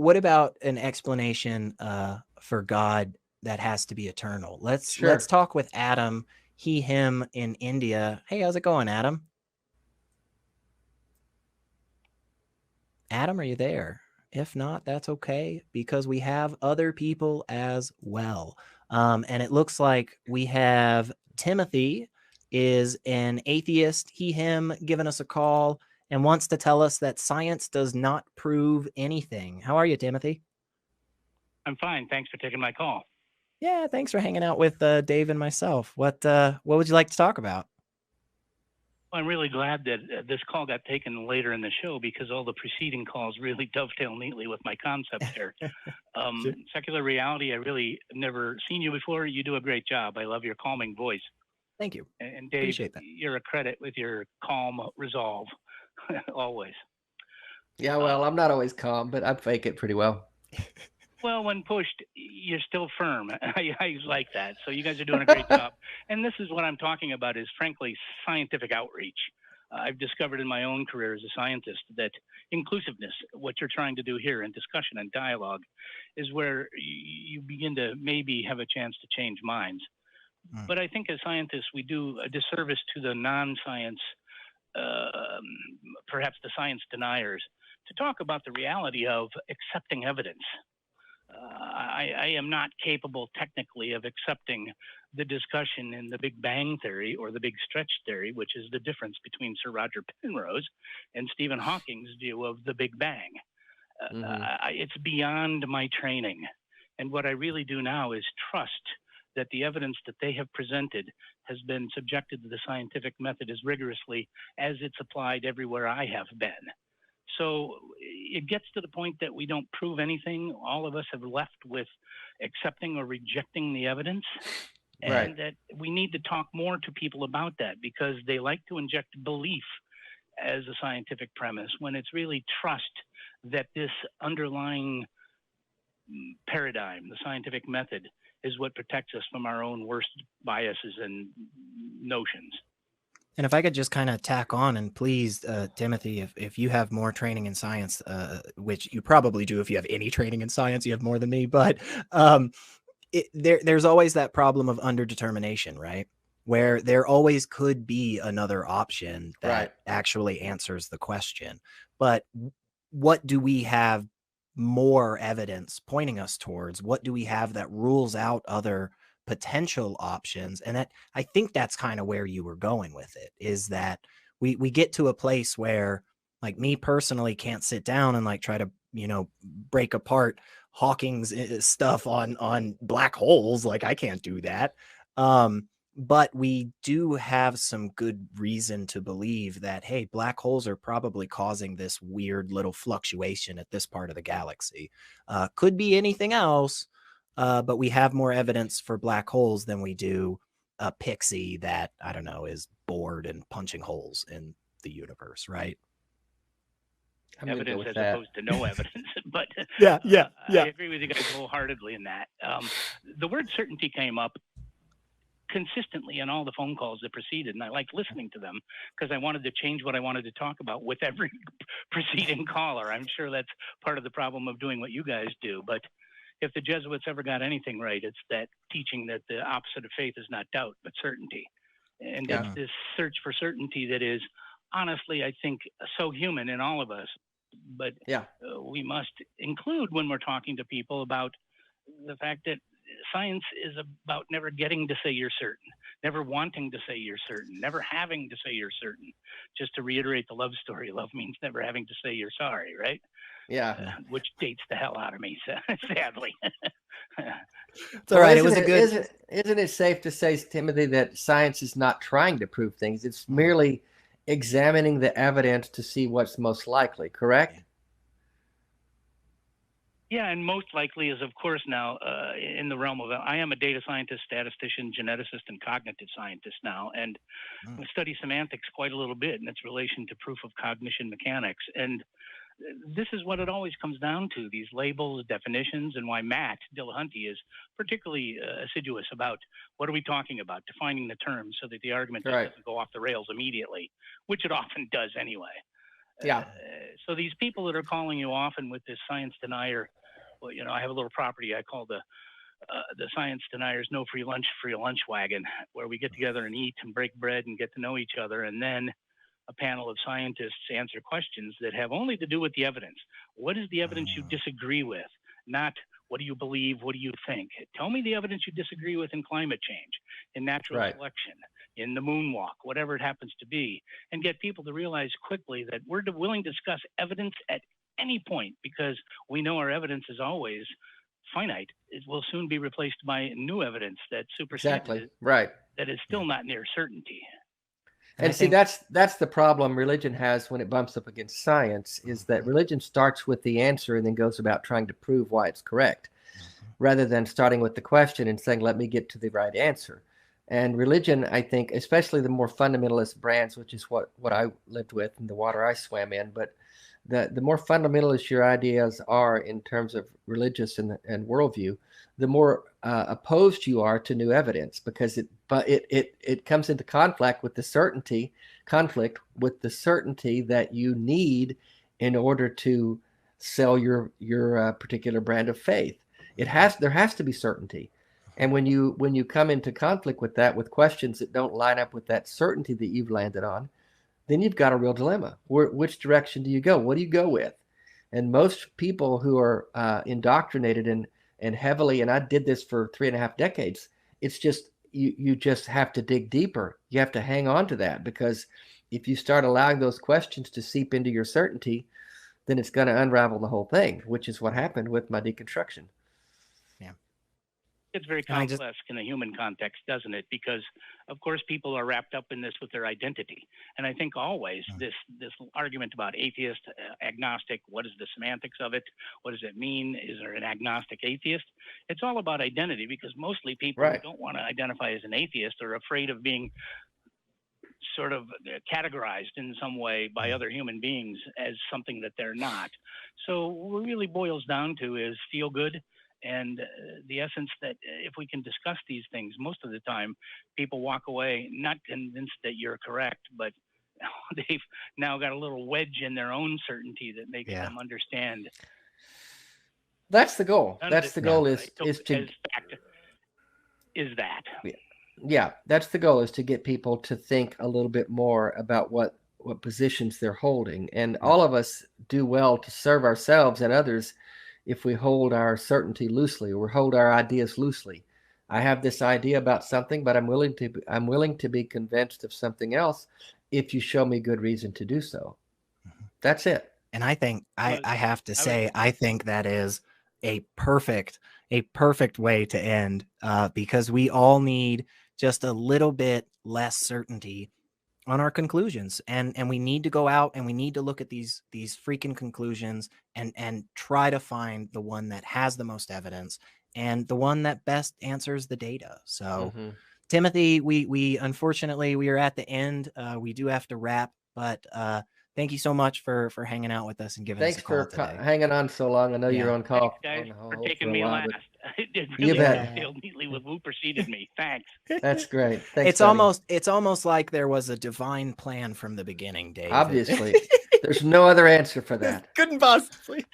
what about an explanation for God that has to be eternal? Let's talk with Adam, he, him in India. Hey, how's it going, Adam? Adam, are you there? If not, that's okay, because we have other people as well. And it looks like we have Timothy is an atheist, he, him, giving us a call and wants to tell us that science does not prove anything. How are you, Timothy? I'm fine. Thanks for taking my call. Yeah, thanks for hanging out with Dave and myself. What would you like to talk about? I'm really glad that this call got taken later in the show because all the preceding calls really dovetail neatly with my concept there. Sure. Secular reality, I really never seen you before. You do a great job. I love your calming voice. Thank you. And Dave, Appreciate that. you're a credit with your calm resolve, always. Yeah, well, I'm not always calm, but I fake it pretty well. Well, when pushed, you're still firm. I like that. So you guys are doing a great job. And this is what I'm talking about is, frankly, scientific outreach. I've discovered in my own career as a scientist that inclusiveness, what you're trying to do here in discussion and dialogue, is where you begin to maybe have a chance to change minds. But I think as scientists, we do a disservice to the non-science, perhaps the science deniers, to talk about the reality of accepting evidence. I am not capable technically of accepting the discussion in the Big Bang Theory or the Big Stretch Theory, which is the difference between Sir Roger Penrose and Stephen Hawking's view of the Big Bang. It's beyond my training. And what I really do now is trust that the evidence that they have presented has been subjected to the scientific method as rigorously as it's applied everywhere I have been. So it gets to the point that we don't prove anything. All of us have left with accepting or rejecting the evidence. And that we need to talk more to people about that because they like to inject belief as a scientific premise when it's really trust that this underlying paradigm, the scientific method, is what protects us from our own worst biases and notions. And if I could just kind of tack on, and please, Timothy, if you have more training in science, which you probably do if you have any training in science, you have more than me, but there's always that problem of underdetermination, right? Where there always could be another option that actually answers the question. But what do we have more evidence pointing us towards? What do we have that rules out other potential options? And that, I think that's kind of where you were going with it, is that we get to a place where, like, me personally can't sit down and like try to, break apart Hawking's stuff on black holes. Like, I can't do that. But we do have some good reason to believe that, hey, black holes are probably causing this weird little fluctuation at this part of the galaxy. Could be anything else, but we have more evidence for black holes than we do a pixie that, I don't know, is bored and punching holes in the universe, right? Evidence as opposed to no evidence. But yeah. I agree with you guys wholeheartedly in that. The word certainty came up consistently in all the phone calls that preceded, and I liked listening to them because I wanted to change what I wanted to talk about with every preceding caller. I'm sure that's part of the problem of doing what you guys do. But if the Jesuits ever got anything right, it's that teaching that the opposite of faith is not doubt, but certainty. And it's this search for certainty that is, honestly, I think, so human in all of us. But we must include when we're talking to people about the fact that science is about never getting to say you're certain, never wanting to say you're certain, never having to say you're certain. Just to reiterate the love story, love means never having to say you're sorry, right? Yeah. Which dates the hell out of me, sadly. It's all right. It was a good... Isn't it safe to say, Timothy, that science is not trying to prove things? It's merely examining the evidence to see what's most likely, correct? Yeah, and most likely is, of course, now in the realm of, I am a data scientist, statistician, geneticist, and cognitive scientist now, and I study semantics quite a little bit in its relation to proof of cognition mechanics. And this is what it always comes down to, these labels, definitions, and why Matt Dillahunty is particularly assiduous about what are we talking about, defining the terms so that the argument just doesn't go off the rails immediately, which it often does anyway. Yeah. So these people that are calling you often with this science denier, well, you know, I have a little property I call the science deniers no free lunch wagon, where we get together and eat and break bread and get to know each other, and then a panel of scientists answer questions that have only to do with the evidence. What is the evidence you disagree with? Not what do you believe, what do you think? Tell me the evidence you disagree with in climate change, in natural selection, in the moonwalk, whatever it happens to be, and get people to realize quickly that we're willing to discuss evidence at any point, because we know our evidence is always finite. It will soon be replaced by new evidence that supersedes it, that is still not near certainty. And see, that's the problem religion has when it bumps up against science, is that religion starts with the answer and then goes about trying to prove why it's correct, rather than starting with the question and saying, let me get to the right answer. And religion, I think, especially the more fundamentalist brands, which is what I lived with and the water I swam in, but the more fundamentalist your ideas are in terms of religious and worldview, the more opposed you are to new evidence, because it comes into conflict with the certainty that you need in order to sell your particular brand of faith. There has to be certainty. And when you come into conflict with that, with questions that don't line up with that certainty that you've landed on, then you've got a real dilemma. Which direction do you go? What do you go with? And most people who are indoctrinated and heavily, and I did this for 3.5 decades, it's just, you just have to dig deeper. You have to hang on to that, because if you start allowing those questions to seep into your certainty, then it's going to unravel the whole thing, which is what happened with my deconstruction. It's very complex in a human context, doesn't it? Because, of course, people are wrapped up in this with their identity. And I think always this argument about atheist, agnostic, what is the semantics of it? What does it mean? Is there an agnostic atheist? It's all about identity, because mostly people who don't want to identify as an atheist are afraid of being sort of categorized in some way by other human beings as something that they're not. So what it really boils down to is feel good. And the essence that if we can discuss these things, most of the time people walk away not convinced that you're correct, but they've now got a little wedge in their own certainty that makes them understand. That's the goal. That's the goal is that. Yeah, that's the goal, is to get people to think a little bit more about what positions they're holding. And all of us do well to serve ourselves and others if we hold our certainty loosely, or hold our ideas loosely. I have this idea about something, but I'm willing to be convinced of something else if you show me good reason to do so. That's it. And I think I have to say, I think that is a perfect way to end, because we all need just a little bit less certainty on our conclusions, and we need to go out and we need to look at these freaking conclusions and try to find the one that has the most evidence and the one that best answers the data. So Timothy, we unfortunately we are at the end. We do have to wrap, but thank you so much for hanging out with us and giving us a call today. Thanks for hanging on so long. I know you're on call. Thanks, guys, for taking me last. It did really deal neatly with who preceded me. Thanks. That's great. Thanks, it's almost like there was a divine plan from the beginning, Dave. Obviously. There's no other answer for that. Couldn't possibly.